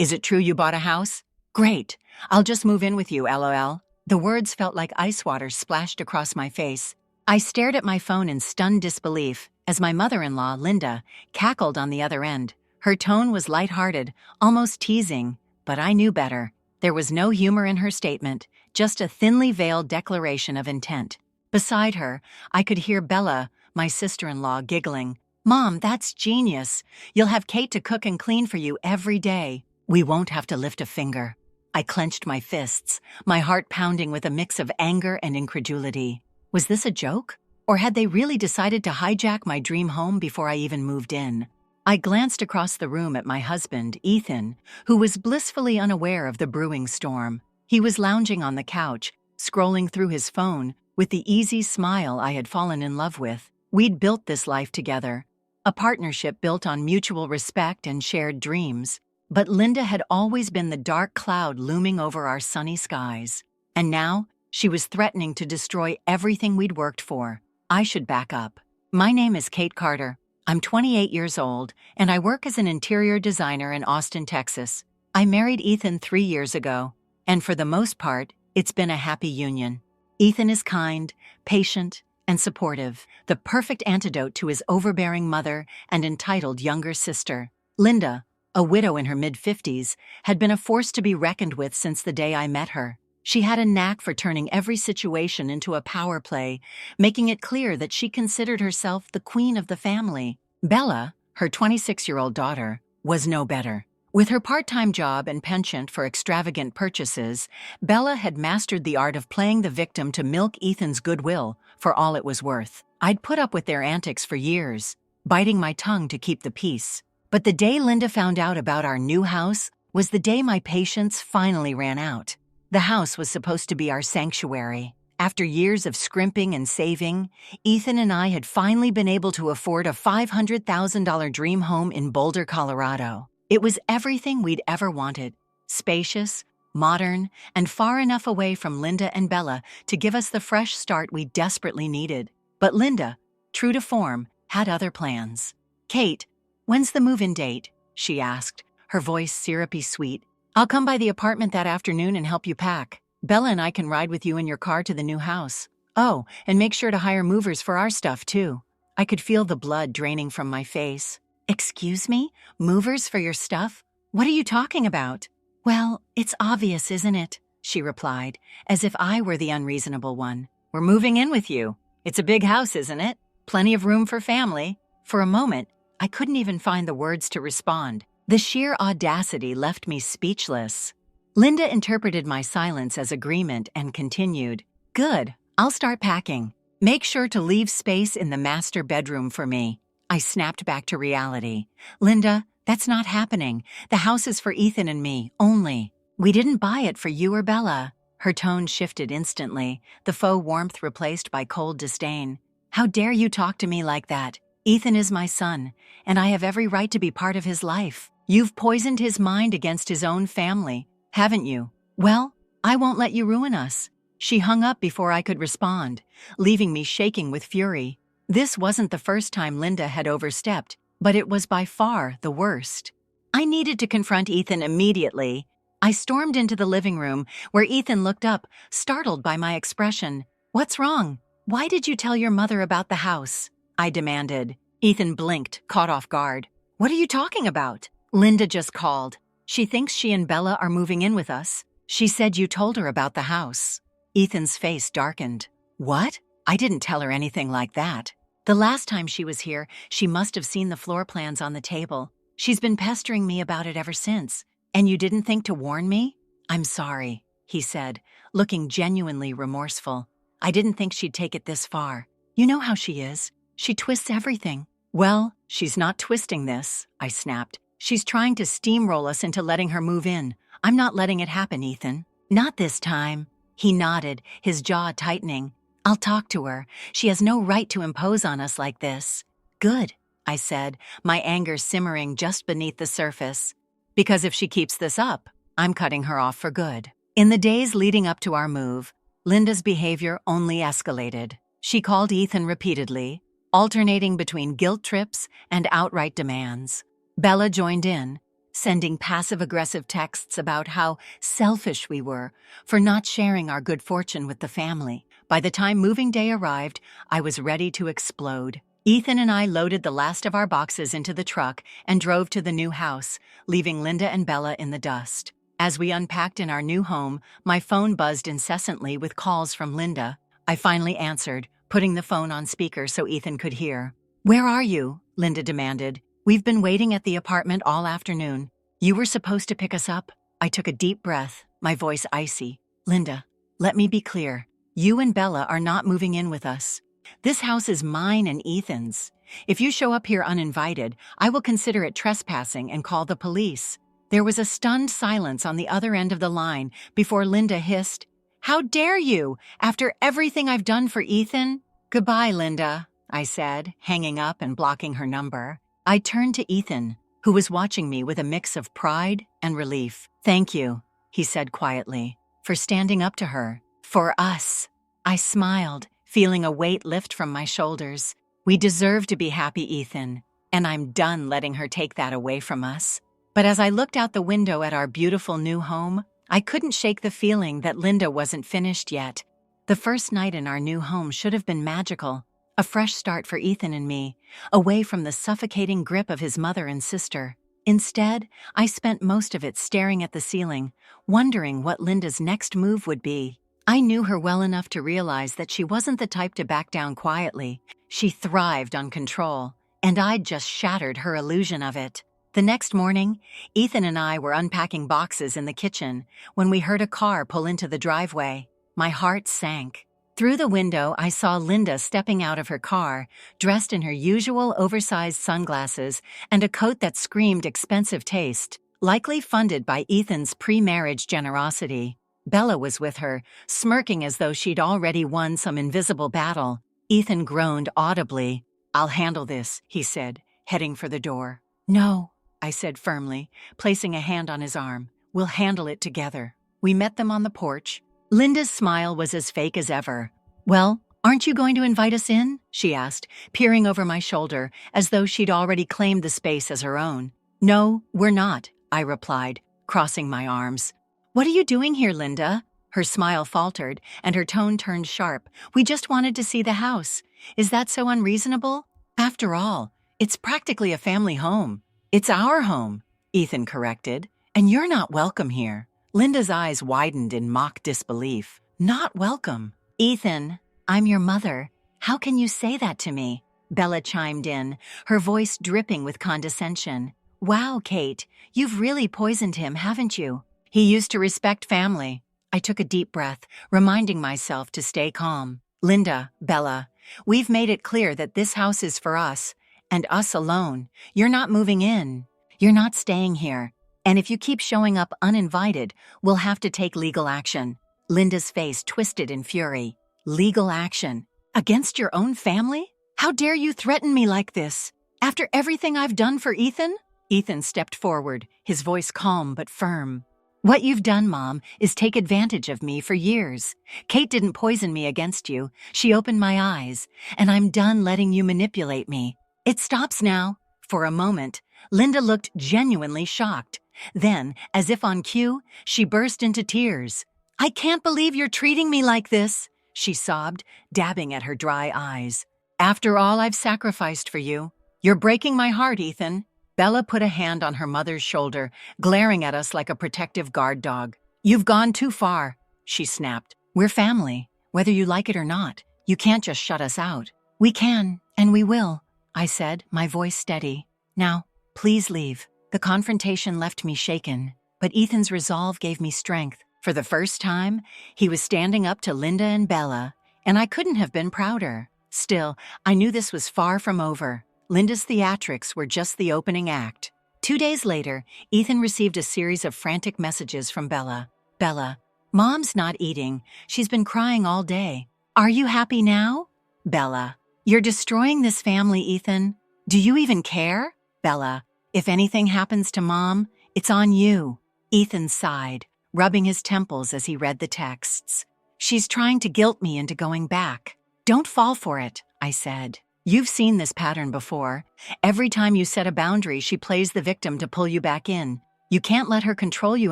Is it true you bought a house? Great. I'll just move in with you, LOL. The words felt like ice water splashed across my face. I stared at my phone in stunned disbelief as my mother-in-law, Linda, cackled on the other end. Her tone was lighthearted, almost teasing, but I knew better. There was no humor in her statement, just a thinly veiled declaration of intent. Beside her, I could hear Bella, my sister-in-law, giggling. Mom, that's genius. You'll have Kate to cook and clean for you every day. We won't have to lift a finger. I clenched my fists, my heart pounding with a mix of anger and incredulity. Was this a joke? Or had they really decided to hijack my dream home before I even moved in? I glanced across the room at my husband, Ethan, who was blissfully unaware of the brewing storm. He was lounging on the couch, scrolling through his phone, with the easy smile I had fallen in love with. We'd built this life together, a partnership built on mutual respect and shared dreams. But Linda had always been the dark cloud looming over our sunny skies. And now, she was threatening to destroy everything we'd worked for. I should back up. My name is Kate Carter. I'm 28 years old, and I work as an interior designer in Austin, Texas. I married Ethan 3 years ago, and for the most part, it's been a happy union. Ethan is kind, patient, and supportive, the perfect antidote to his overbearing mother and entitled younger sister. Linda, a widow in her mid-50s, had been a force to be reckoned with since the day I met her. She had a knack for turning every situation into a power play, making it clear that she considered herself the queen of the family. Bella, her 26-year-old daughter, was no better. With her part-time job and penchant for extravagant purchases, Bella had mastered the art of playing the victim to milk Ethan's goodwill for all it was worth. I'd put up with their antics for years, biting my tongue to keep the peace. But the day Linda found out about our new house was the day my patience finally ran out. The house was supposed to be our sanctuary. After years of scrimping and saving, Ethan and I had finally been able to afford a $500,000 dream home in Boulder, Colorado. It was everything we'd ever wanted: spacious, modern, and far enough away from Linda and Bella to give us the fresh start we desperately needed. But Linda, true to form, had other plans. Kate, when's the move-in date? She asked, her voice syrupy sweet. I'll come by the apartment that afternoon and help you pack. Bella and I can ride with you in your car to the new house. Oh, and make sure to hire movers for our stuff, too. I could feel the blood draining from my face. Excuse me? Movers for your stuff? What are you talking about? Well, it's obvious, isn't it? She replied, as if I were the unreasonable one. We're moving in with you. It's a big house, isn't it? Plenty of room for family. For a moment, I couldn't even find the words to respond. The sheer audacity left me speechless. Linda interpreted my silence as agreement and continued, Good, I'll start packing. Make sure to leave space in the master bedroom for me. I snapped back to reality. Linda, that's not happening. The house is for Ethan and me, only. We didn't buy it for you or Bella. Her tone shifted instantly, the faux warmth replaced by cold disdain. How dare you talk to me like that? Ethan is my son, and I have every right to be part of his life. You've poisoned his mind against his own family, haven't you? Well, I won't let you ruin us. She hung up before I could respond, leaving me shaking with fury. This wasn't the first time Linda had overstepped, but it was by far the worst. I needed to confront Ethan immediately. I stormed into the living room, where Ethan looked up, startled by my expression. What's wrong? Why did you tell your mother about the house? I demanded. Ethan blinked, caught off guard. What are you talking about? Linda just called. She thinks she and Bella are moving in with us. She said you told her about the house. Ethan's face darkened. What? I didn't tell her anything like that. The last time she was here, she must have seen the floor plans on the table. She's been pestering me about it ever since. And you didn't think to warn me? I'm sorry, he said, looking genuinely remorseful. I didn't think she'd take it this far. You know how she is. She twists everything. Well, she's not twisting this, I snapped. She's trying to steamroll us into letting her move in. I'm not letting it happen, Ethan. Not this time. He nodded, his jaw tightening. I'll talk to her. She has no right to impose on us like this. Good, I said, my anger simmering just beneath the surface. Because if she keeps this up, I'm cutting her off for good. In the days leading up to our move, Linda's behavior only escalated. She called Ethan repeatedly, alternating between guilt trips and outright demands. Bella joined in, sending passive-aggressive texts about how selfish we were for not sharing our good fortune with the family. By the time moving day arrived, I was ready to explode. Ethan and I loaded the last of our boxes into the truck and drove to the new house, leaving Linda and Bella in the dust. As we unpacked in our new home, my phone buzzed incessantly with calls from Linda. I finally answered, putting the phone on speaker so Ethan could hear. "Where are you?" Linda demanded. "We've been waiting at the apartment all afternoon. You were supposed to pick us up." I took a deep breath, my voice icy. "Linda, let me be clear. You and Bella are not moving in with us. This house is mine and Ethan's. If you show up here uninvited, I will consider it trespassing and call the police." There was a stunned silence on the other end of the line before Linda hissed, "How dare you, after everything I've done for Ethan?" "Goodbye, Linda," I said, hanging up and blocking her number. I turned to Ethan, who was watching me with a mix of pride and relief. "Thank you," he said quietly, "for standing up to her. For us." I smiled, feeling a weight lift from my shoulders. We deserve to be happy, Ethan, and I'm done letting her take that away from us. But as I looked out the window at our beautiful new home, I couldn't shake the feeling that Linda wasn't finished yet. The first night in our new home should have been magical, a fresh start for Ethan and me, away from the suffocating grip of his mother and sister. Instead, I spent most of it staring at the ceiling, wondering what Linda's next move would be. I knew her well enough to realize that she wasn't the type to back down quietly. She thrived on control, and I'd just shattered her illusion of it. The next morning, Ethan and I were unpacking boxes in the kitchen when we heard a car pull into the driveway. My heart sank. Through the window, I saw Linda stepping out of her car, dressed in her usual oversized sunglasses and a coat that screamed expensive taste, likely funded by Ethan's pre-marriage generosity. Bella was with her, smirking as though she'd already won some invisible battle. Ethan groaned audibly. "I'll handle this," he said, heading for the door. "No," I said firmly, placing a hand on his arm. "We'll handle it together." We met them on the porch. Linda's smile was as fake as ever. "Well, aren't you going to invite us in?" she asked, peering over my shoulder as though she'd already claimed the space as her own. "No, we're not," I replied, crossing my arms. "What are you doing here, Linda?" Her smile faltered, and her tone turned sharp. "We just wanted to see the house. Is that so unreasonable? After all, it's practically a family home." "It's our home," Ethan corrected, "and you're not welcome here." Linda's eyes widened in mock disbelief. "Not welcome?" "Ethan, I'm your mother. How can you say that to me?" Bella chimed in, her voice dripping with condescension. "Wow, Kate, you've really poisoned him, haven't you? He used to respect family." I took a deep breath, reminding myself to stay calm. "Linda, Bella, we've made it clear that this house is for us, and us alone. You're not moving in. You're not staying here. And if you keep showing up uninvited, we'll have to take legal action." Linda's face twisted in fury. "Legal action? Against your own family? How dare you threaten me like this? After everything I've done for Ethan?" Ethan stepped forward, his voice calm but firm. "What you've done, Mom, is take advantage of me for years. Kate didn't poison me against you. She opened my eyes, and I'm done letting you manipulate me. It stops now." For a moment, Linda looked genuinely shocked. Then, as if on cue, she burst into tears. "I can't believe you're treating me like this," she sobbed, dabbing at her dry eyes. "After all I've sacrificed for you. You're breaking my heart, Ethan." Bella put a hand on her mother's shoulder, glaring at us like a protective guard dog. "You've gone too far," she snapped. "We're family, whether you like it or not. You can't just shut us out." "We can, and we will," I said, my voice steady. "Now, please leave." The confrontation left me shaken, but Ethan's resolve gave me strength. For the first time, he was standing up to Linda and Bella, and I couldn't have been prouder. Still, I knew this was far from over. Linda's theatrics were just the opening act. 2 days later, Ethan received a series of frantic messages from Bella. "Bella, Mom's not eating. She's been crying all day. Are you happy now?" Bella, "You're destroying this family, Ethan. Do you even care?" Bella, "If anything happens to Mom, it's on you." Ethan sighed, rubbing his temples as he read the texts. "She's trying to guilt me into going back." "Don't fall for it," I said. You've seen this pattern before. Every time you set a boundary, she plays the victim to pull you back in. You can't let her control you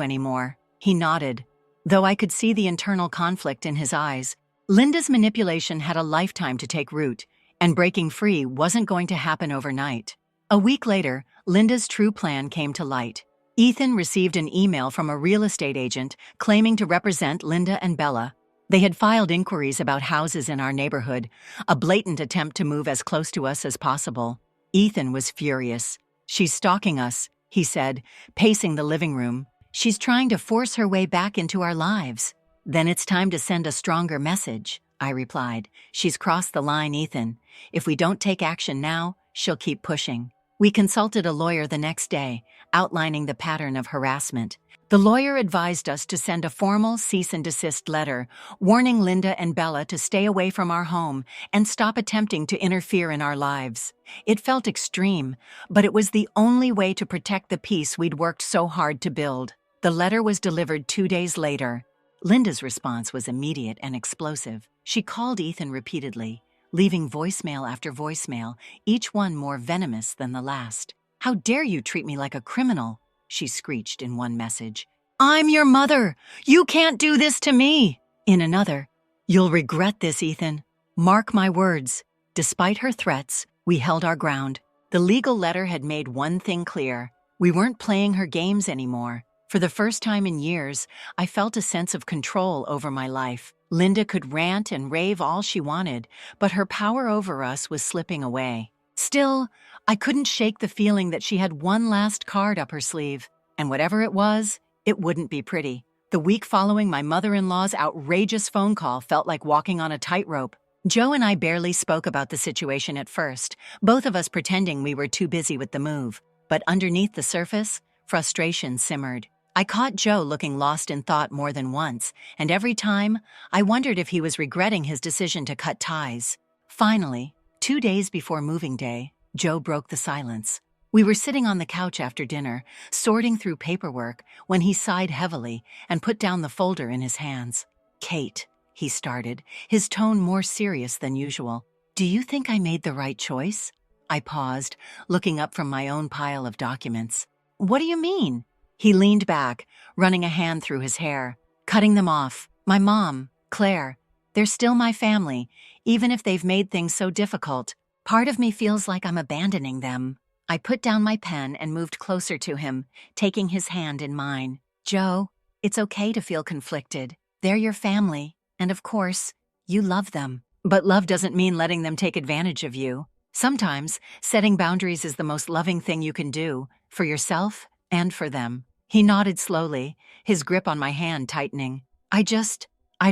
anymore." He nodded, though I could see the internal conflict in his eyes. Linda's manipulation had a lifetime to take root, and breaking free wasn't going to happen overnight. A week later, Linda's true plan came to light. Ethan received an email from a real estate agent claiming to represent Linda and Bella. They had filed inquiries about houses in our neighborhood, a blatant attempt to move as close to us as possible. Ethan was furious. "She's stalking us," he said, pacing the living room. "She's trying to force her way back into our lives." "Then it's time to send a stronger message," I replied. "She's crossed the line, Ethan. If we don't take action now, she'll keep pushing." We consulted a lawyer the next day, outlining the pattern of harassment. The lawyer advised us to send a formal cease and desist letter, warning Linda and Bella to stay away from our home and stop attempting to interfere in our lives. It felt extreme, but it was the only way to protect the peace we'd worked so hard to build. The letter was delivered 2 days later. Linda's response was immediate and explosive. She called Ethan repeatedly, leaving voicemail after voicemail, each one more venomous than the last. "How dare you treat me like a criminal?" she screeched in one message. "I'm your mother! You can't do this to me!" In another, "You'll regret this, Ethan. Mark my words." Despite her threats, we held our ground. The legal letter had made one thing clear. We weren't playing her games anymore. For the first time in years, I felt a sense of control over my life. Linda could rant and rave all she wanted, but her power over us was slipping away. Still, I couldn't shake the feeling that she had one last card up her sleeve. And whatever it was, it wouldn't be pretty. The week following my mother-in-law's outrageous phone call felt like walking on a tightrope. Joe and I barely spoke about the situation at first, both of us pretending we were too busy with the move. But underneath the surface, frustration simmered. I caught Joe looking lost in thought more than once, and every time, I wondered if he was regretting his decision to cut ties. Finally, 2 days before moving day, Joe broke the silence. We were sitting on the couch after dinner, sorting through paperwork, when he sighed heavily and put down the folder in his hands. "Kate," he started, his tone more serious than usual. "Do you think I made the right choice?" I paused, looking up from my own pile of documents. "What do you mean?" He leaned back, running a hand through his hair. "Cutting them off. My mom, Claire. They're still my family, even if they've made things so difficult. Part of me feels like I'm abandoning them." I put down my pen and moved closer to him, taking his hand in mine. "Joe, it's okay to feel conflicted. They're your family, and of course, you love them. But love doesn't mean letting them take advantage of you. Sometimes, setting boundaries is the most loving thing you can do, for yourself and for them." He nodded slowly, his grip on my hand tightening. I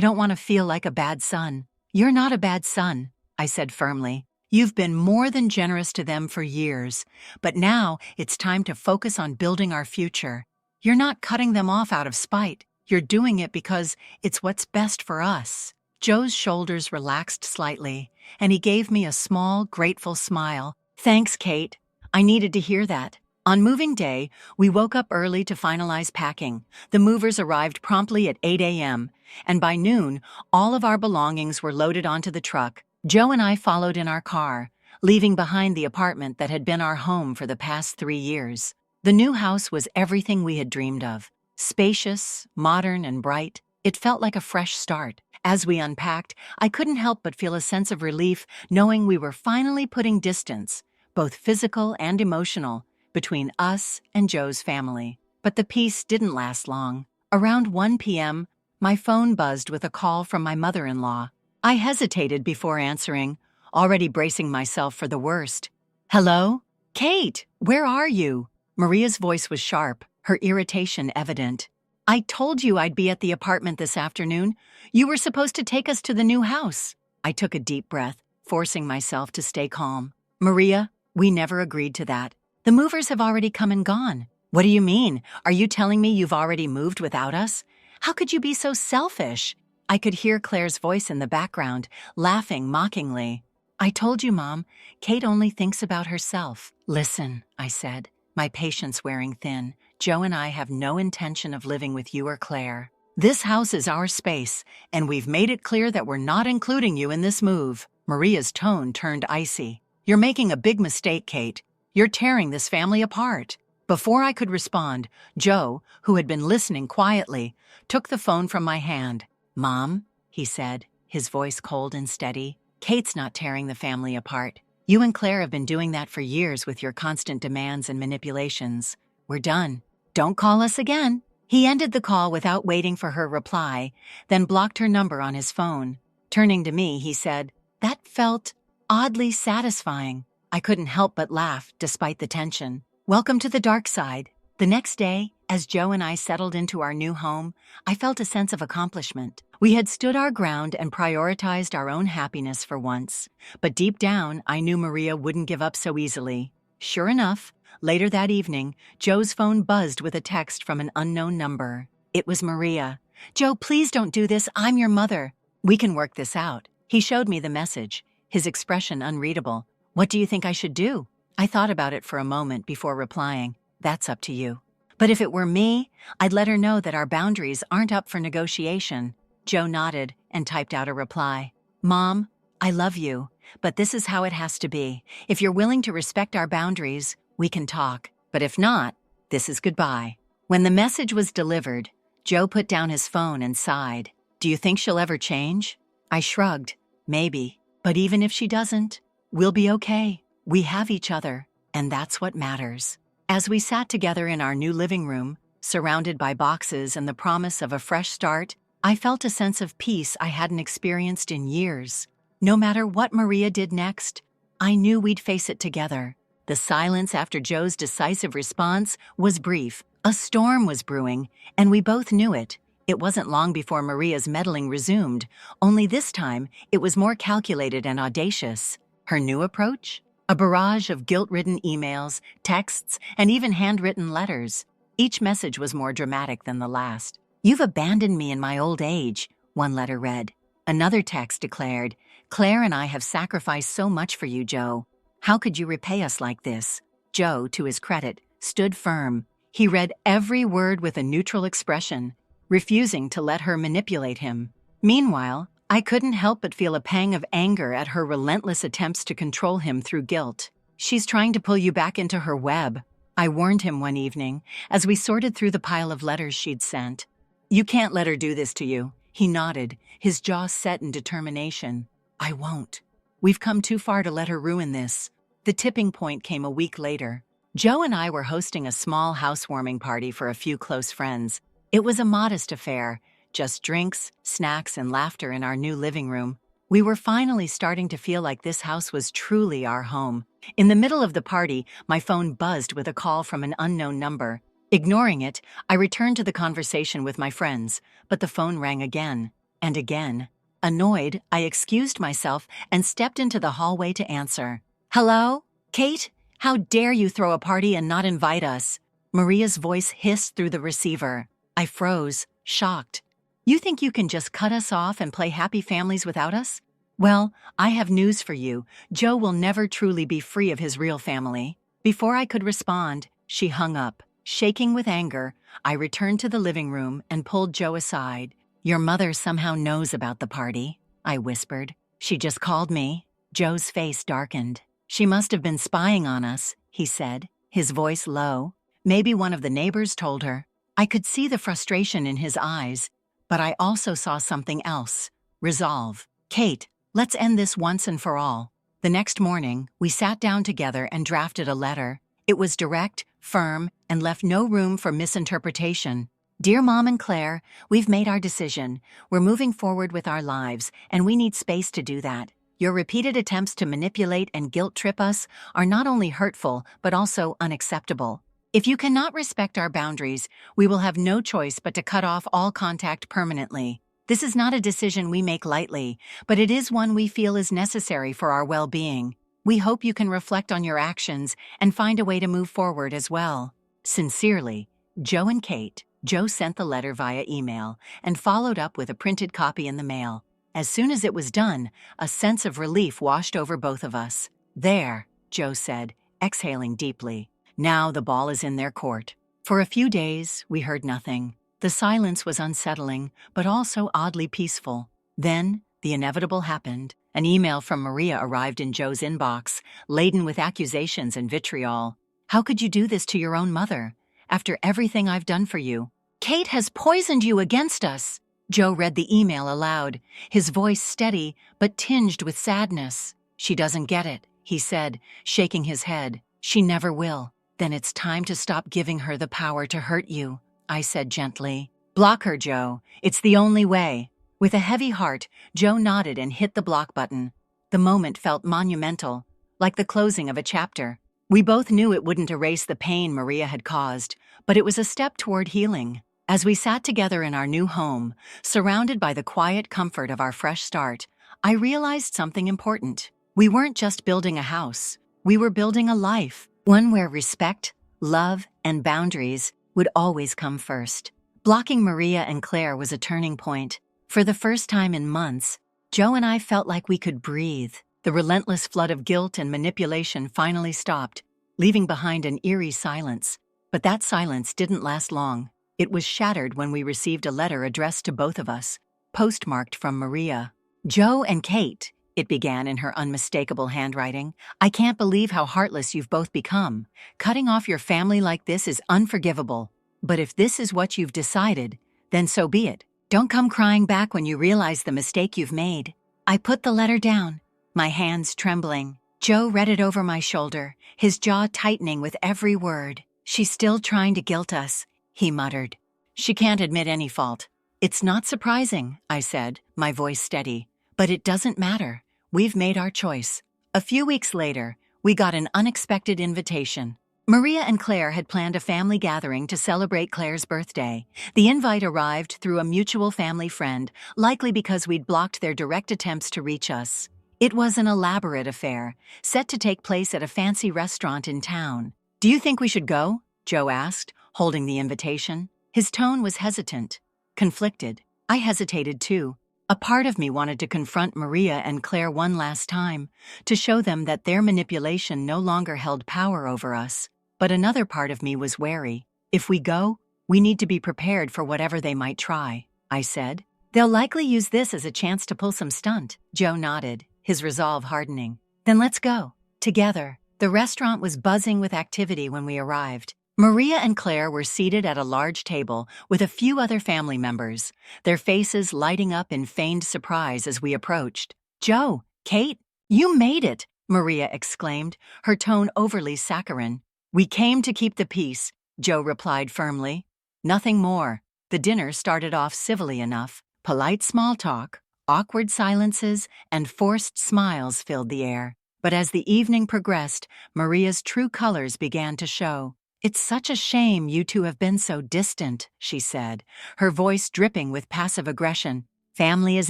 don't want to feel like a bad son." "You're not a bad son," I said firmly. "You've been more than generous to them for years, but now it's time to focus on building our future. You're not cutting them off out of spite. You're doing it because it's what's best for us." Joe's shoulders relaxed slightly, and he gave me a small, grateful smile. "Thanks, Kate. I needed to hear that." On moving day, we woke up early to finalize packing. The movers arrived promptly at 8 a.m., and by noon, all of our belongings were loaded onto the truck. Joe and I followed in our car, leaving behind the apartment that had been our home for the past 3 years. The new house was everything we had dreamed of. Spacious, modern, and bright, it felt like a fresh start. As we unpacked, I couldn't help but feel a sense of relief knowing we were finally putting distance, both physical and emotional, between us and Joe's family. But the peace didn't last long. Around 1 p.m., my phone buzzed with a call from my mother-in-law. I hesitated before answering, already bracing myself for the worst. "Hello? Kate, where are you?" Maria's voice was sharp, her irritation evident. "I told you I'd be at the apartment this afternoon. You were supposed to take us to the new house." I took a deep breath, forcing myself to stay calm. "Maria, we never agreed to that. The movers have already come and gone." "What do you mean? Are you telling me you've already moved without us? How could you be so selfish?" I could hear Claire's voice in the background, laughing mockingly. "I told you, Mom, Kate only thinks about herself." "Listen," I said, my patience wearing thin. "Joe and I have no intention of living with you or Claire. This house is our space, and we've made it clear that we're not including you in this move." Maria's tone turned icy. You're making a big mistake, Kate. You're tearing this family apart." Before I could respond, Joe, who had been listening quietly, took the phone from my hand. "Mom," he said, his voice cold and steady, "Kate's not tearing the family apart. You and Claire have been doing that for years with your constant demands and manipulations. We're done. Don't call us again." He ended the call without waiting for her reply, then blocked her number on his phone. Turning to me, he said, "That felt oddly satisfying." I couldn't help but laugh, despite the tension. Welcome to the dark side. The next day, as Joe and I settled into our new home, I felt a sense of accomplishment. We had stood our ground and prioritized our own happiness for once. But deep down, I knew Maria wouldn't give up so easily. Sure enough, later that evening, Joe's phone buzzed with a text from an unknown number. It was Maria. "Joe, please don't do this. I'm your mother. We can work this out." He showed me the message, his expression unreadable. "What do you think I should do?" I thought about it for a moment before replying, "That's up to you." But if it were me, I'd let her know that our boundaries aren't up for negotiation. Joe nodded and typed out a reply. "Mom, I love you, but this is how it has to be. If you're willing to respect our boundaries, we can talk. But if not, this is goodbye." When the message was delivered, Joe put down his phone and sighed. "Do you think she'll ever change?" I shrugged. "Maybe. But even if she doesn't, we'll be okay. We have each other, and that's what matters." As we sat together in our new living room, surrounded by boxes and the promise of a fresh start, I felt a sense of peace I hadn't experienced in years. No matter what Maria did next, I knew we'd face it together. The silence after Joe's decisive response was brief. A storm was brewing, and we both knew it. It wasn't long before Maria's meddling resumed, only this time it was more calculated and audacious. Her new approach? A barrage of guilt-ridden emails, texts, and even handwritten letters. Each message was more dramatic than the last. "You've abandoned me in my old age," one letter read. Another text declared, "Claire and I have sacrificed so much for you, Joe. How could you repay us like this?" Joe, to his credit, stood firm. He read every word with a neutral expression, refusing to let her manipulate him. Meanwhile, I couldn't help but feel a pang of anger at her relentless attempts to control him through guilt. "She's trying to pull you back into her web," I warned him one evening as we sorted through the pile of letters she'd sent. "You can't let her do this to you." He nodded, his jaw set in determination. "I won't. We've come too far to let her ruin this." The tipping point came a week later. Joe and I were hosting a small housewarming party for a few close friends. It was a modest affair, just drinks, snacks, and laughter in our new living room. We were finally starting to feel like this house was truly our home. In the middle of the party, my phone buzzed with a call from an unknown number. Ignoring it, I returned to the conversation with my friends, but the phone rang again and again. Annoyed, I excused myself and stepped into the hallway to answer. "Hello? Kate? How dare you throw a party and not invite us?" Maria's voice hissed through the receiver. I froze, shocked. "You think you can just cut us off and play happy families without us? Well, I have news for you. Joe will never truly be free of his real family." Before I could respond, she hung up. Shaking with anger, I returned to the living room and pulled Joe aside. "Your mother somehow knows about the party," I whispered. "She just called me." Joe's face darkened. "She must have been spying on us," he said, his voice low. "Maybe one of the neighbors told her." I could see the frustration in his eyes, but I also saw something else. Resolve. "Kate, let's end this once and for all." The next morning, we sat down together and drafted a letter. It was direct, firm, and left no room for misinterpretation. "Dear Mom and Claire, we've made our decision. We're moving forward with our lives, and we need space to do that. Your repeated attempts to manipulate and guilt-trip us are not only hurtful, but also unacceptable. If you cannot respect our boundaries, we will have no choice but to cut off all contact permanently. This is not a decision we make lightly, but it is one we feel is necessary for our well-being. We hope you can reflect on your actions and find a way to move forward as well. Sincerely, Joe and Kate." Joe sent the letter via email and followed up with a printed copy in the mail. As soon as it was done, a sense of relief washed over both of us. "There," Joe said, exhaling deeply. "Now the ball is in their court." For a few days, we heard nothing. The silence was unsettling, but also oddly peaceful. Then, the inevitable happened. An email from Maria arrived in Joe's inbox, laden with accusations and vitriol. How could you do this to your own mother? After everything I've done for you. Kate has poisoned you against us. Joe read the email aloud, his voice steady but tinged with sadness. She doesn't get it, he said, shaking his head. She never will. Then it's time to stop giving her the power to hurt you, I said gently. Block her, Joe. It's the only way. With a heavy heart, Joe nodded and hit the block button. The moment felt monumental, like the closing of a chapter. We both knew it wouldn't erase the pain Maria had caused, but it was a step toward healing. As we sat together in our new home, surrounded by the quiet comfort of our fresh start, I realized something important. We weren't just building a house. We were building a life, one where respect, love, and boundaries would always come first. Blocking Maria and Claire was a turning point. For the first time in months, Joe and I felt like we could breathe. The relentless flood of guilt and manipulation finally stopped, leaving behind an eerie silence. But that silence didn't last long. It was shattered when we received a letter addressed to both of us, postmarked from Maria. Joe and Kate, it began in her unmistakable handwriting. I can't believe how heartless you've both become. Cutting off your family like this is unforgivable. But if this is what you've decided, then so be it. Don't come crying back when you realize the mistake you've made. I put the letter down, my hands trembling. Joe read it over my shoulder, his jaw tightening with every word. She's still trying to guilt us, he muttered. She can't admit any fault. It's not surprising, I said, my voice steady. But it doesn't matter. We've made our choice. A few weeks later, we got an unexpected invitation. Maria and Claire had planned a family gathering to celebrate Claire's birthday. The invite arrived through a mutual family friend, likely because we'd blocked their direct attempts to reach us. It was an elaborate affair, set to take place at a fancy restaurant in town. Do you think we should go? Joe asked, holding the invitation. His tone was hesitant, conflicted. I hesitated too. A part of me wanted to confront Maria and Claire one last time, to show them that their manipulation no longer held power over us. But another part of me was wary. If we go, we need to be prepared for whatever they might try, I said. They'll likely use this as a chance to pull some stunt. Joe nodded, his resolve hardening. Then let's go. Together. The restaurant was buzzing with activity when we arrived. Maria and Claire were seated at a large table with a few other family members, their faces lighting up in feigned surprise as we approached. Joe, Kate, you made it, Maria exclaimed, her tone overly saccharine. We came to keep the peace, Joe replied firmly. Nothing more. The dinner started off civilly enough. Polite small talk, awkward silences, and forced smiles filled the air. But as the evening progressed, Maria's true colors began to show. It's such a shame you two have been so distant, she said, her voice dripping with passive aggression. Family is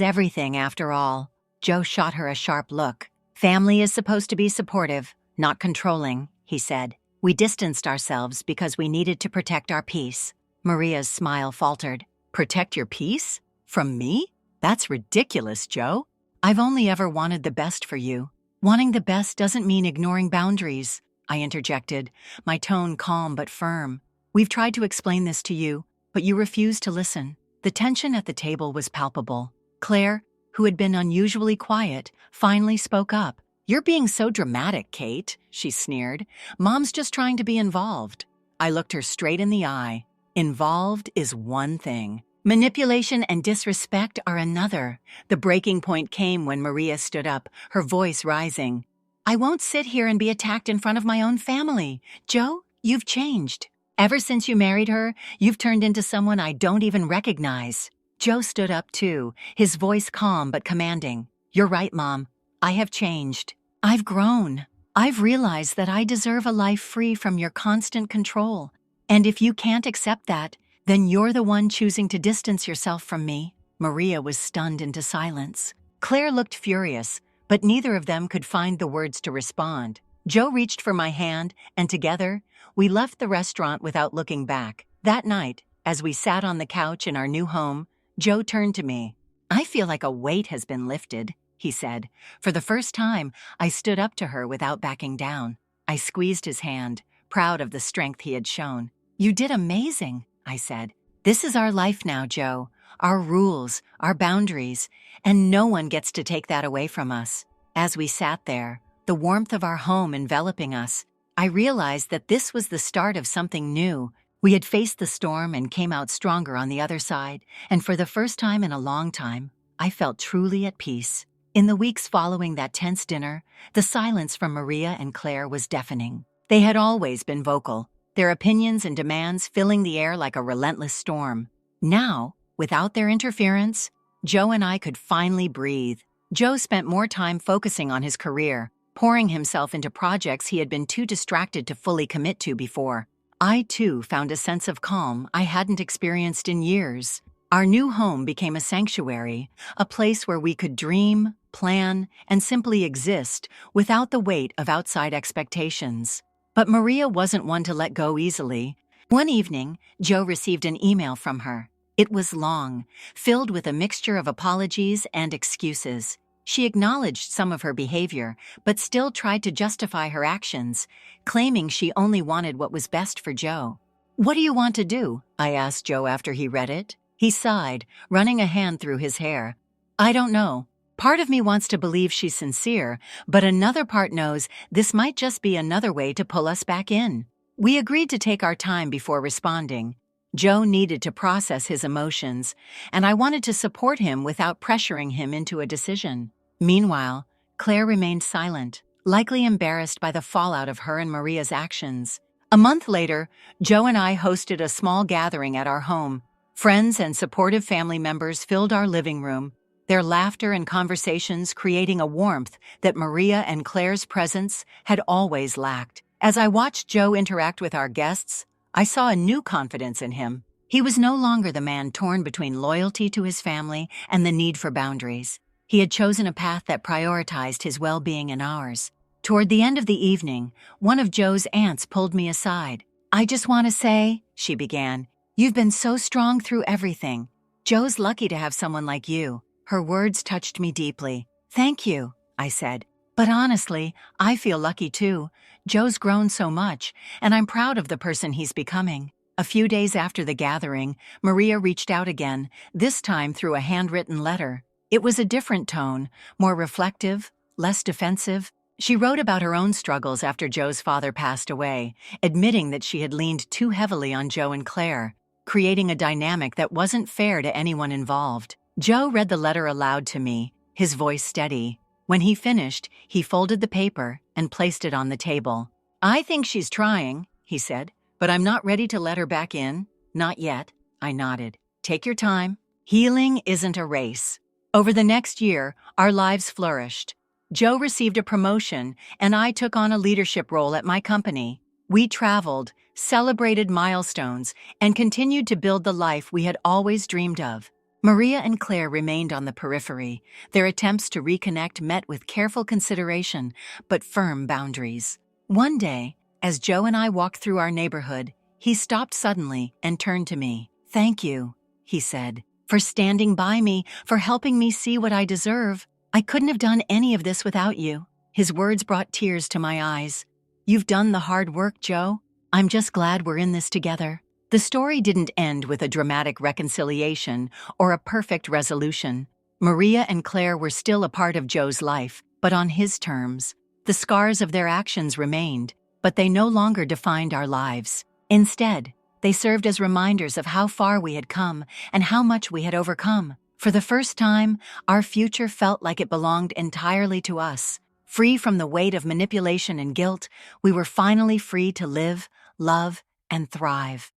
everything, after all. Joe shot her a sharp look. Family is supposed to be supportive, not controlling, he said. We distanced ourselves because we needed to protect our peace. Maria's smile faltered. Protect your peace? From me? That's ridiculous, Joe. I've only ever wanted the best for you. Wanting the best doesn't mean ignoring boundaries, I interjected, my tone calm but firm. We've tried to explain this to you, but you refuse to listen. The tension at the table was palpable. Claire, who had been unusually quiet, finally spoke up. You're being so dramatic, Kate, she sneered. Mom's just trying to be involved. I looked her straight in the eye. Involved is one thing. Manipulation and disrespect are another. The breaking point came when Maria stood up, her voice rising. I won't sit here and be attacked in front of my own family. Joe, you've changed. Ever since you married her, you've turned into someone I don't even recognize. Joe stood up too, his voice calm but commanding. You're right, Mom. I have changed. I've grown. I've realized that I deserve a life free from your constant control. And if you can't accept that, then you're the one choosing to distance yourself from me. Maria was stunned into silence. Claire looked furious, but neither of them could find the words to respond. Joe reached for my hand, and together, we left the restaurant without looking back. That night, as we sat on the couch in our new home, Joe turned to me. I feel like a weight has been lifted, he said. For the first time, I stood up to her without backing down. I squeezed his hand, proud of the strength he had shown. You did amazing, I said. This is our life now, Joe. our rules, our boundaries, and no one gets to take that away from us. As we sat there, the warmth of our home enveloping us, I realized that this was the start of something new. We had faced the storm and came out stronger on the other side, and for the first time in a long time, I felt truly at peace. In the weeks following that tense dinner, the silence from Maria and Claire was deafening. They had always been vocal, their opinions and demands filling the air like a relentless storm. Now, without their interference, Joe and I could finally breathe. Joe spent more time focusing on his career, pouring himself into projects he had been too distracted to fully commit to before. I, too, found a sense of calm I hadn't experienced in years. Our new home became a sanctuary, a place where we could dream, plan, and simply exist without the weight of outside expectations. But Maria wasn't one to let go easily. One evening, Joe received an email from her. It was long, filled with a mixture of apologies and excuses. She acknowledged some of her behavior, but still tried to justify her actions, claiming she only wanted what was best for Joe. "What do you want to do?" I asked Joe after he read it. He sighed, running a hand through his hair. "I don't know. Part of me wants to believe she's sincere, but another part knows this might just be another way to pull us back in." We agreed to take our time before responding. Joe needed to process his emotions, and I wanted to support him without pressuring him into a decision. Meanwhile, Claire remained silent, likely embarrassed by the fallout of her and Maria's actions. A month later, Joe and I hosted a small gathering at our home. Friends and supportive family members filled our living room, their laughter and conversations creating a warmth that Maria and Claire's presence had always lacked. As I watched Joe interact with our guests, I saw a new confidence in him. He was no longer the man torn between loyalty to his family and the need for boundaries. He had chosen a path that prioritized his well-being and ours. Toward the end of the evening, one of Joe's aunts pulled me aside. "I just want to say," she began, "you've been so strong through everything. Joe's lucky to have someone like you." Her words touched me deeply. "Thank you," I said. "But honestly, I feel lucky too. Joe's grown so much, and I'm proud of the person he's becoming." A few days after the gathering, Maria reached out again, this time through a handwritten letter. It was a different tone, more reflective, less defensive. She wrote about her own struggles after Joe's father passed away, admitting that she had leaned too heavily on Joe and Claire, creating a dynamic that wasn't fair to anyone involved. Joe read the letter aloud to me, his voice steady. When he finished, he folded the paper and placed it on the table. "I think she's trying," he said, "but I'm not ready to let her back in. Not yet." I nodded. "Take your time. Healing isn't a race." Over the next year, our lives flourished. Joe received a promotion, and I took on a leadership role at my company. We traveled, celebrated milestones, and continued to build the life we had always dreamed of. Maria and Claire remained on the periphery, their attempts to reconnect met with careful consideration but firm boundaries. One day, as Joe and I walked through our neighborhood, he stopped suddenly and turned to me. "Thank you," he said, "for standing by me, for helping me see what I deserve. I couldn't have done any of this without you." His words brought tears to my eyes. "You've done the hard work, Joe. I'm just glad we're in this together." The story didn't end with a dramatic reconciliation or a perfect resolution. Maria and Claire were still a part of Joe's life, but on his terms. The scars of their actions remained, but they no longer defined our lives. Instead, they served as reminders of how far we had come and how much we had overcome. For the first time, our future felt like it belonged entirely to us. Free from the weight of manipulation and guilt, we were finally free to live, love, and thrive.